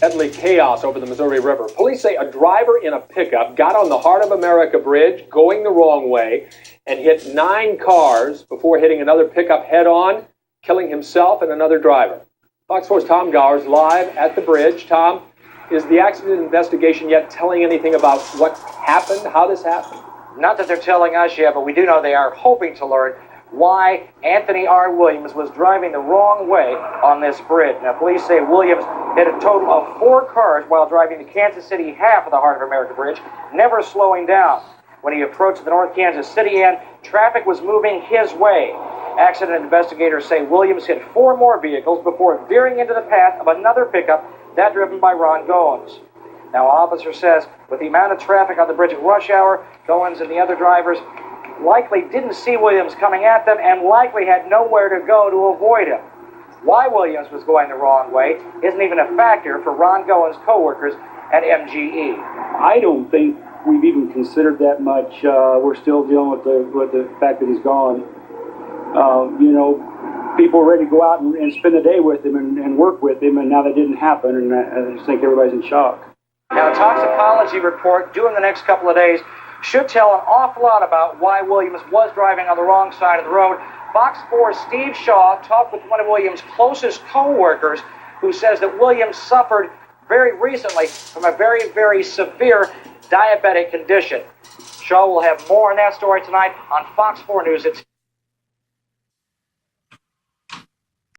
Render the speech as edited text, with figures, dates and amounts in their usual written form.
Deadly chaos over the Missouri River. Police say a driver in a pickup got on the Heart of America Bridge going the wrong way and hit 9 cars before hitting another pickup head-on, killing himself and another driver. Fox 4's Tom Gowers live at the bridge. Tom, is the accident investigation yet telling anything about what happened, how this happened? Not that they're telling us yet, but we do know they are hoping to learn why Anthony R. Williams was driving the wrong way on this bridge. Now, police say Williams hit a total of 4 cars while driving the Kansas City half of the Heart of America Bridge, never slowing down. When he approached the North Kansas City end, traffic was moving his way. Accident investigators say Williams hit 4 more vehicles before veering into the path of another pickup, that driven by Ron Goins. Now, officer says with the amount of traffic on the bridge at rush hour, Goins and the other drivers likely didn't see Williams coming at them and likely had nowhere to go to avoid him. Why Williams was going the wrong way isn't even a factor for Ron Goins' co-workers at MGE. I don't think we've even considered that much. We're still dealing with the fact that he's gone. People are ready to go out and spend the day with him and work with him, and now that didn't happen, and I just think everybody's in shock. Now, a toxicology report due in the next couple of days should tell an awful lot about why Williams was driving on the wrong side of the road. Fox 4's Steve Shaw talked with one of Williams' closest co-workers who says that Williams suffered very recently from a very, very severe diabetic condition. Shaw will have more on that story tonight on Fox 4 News.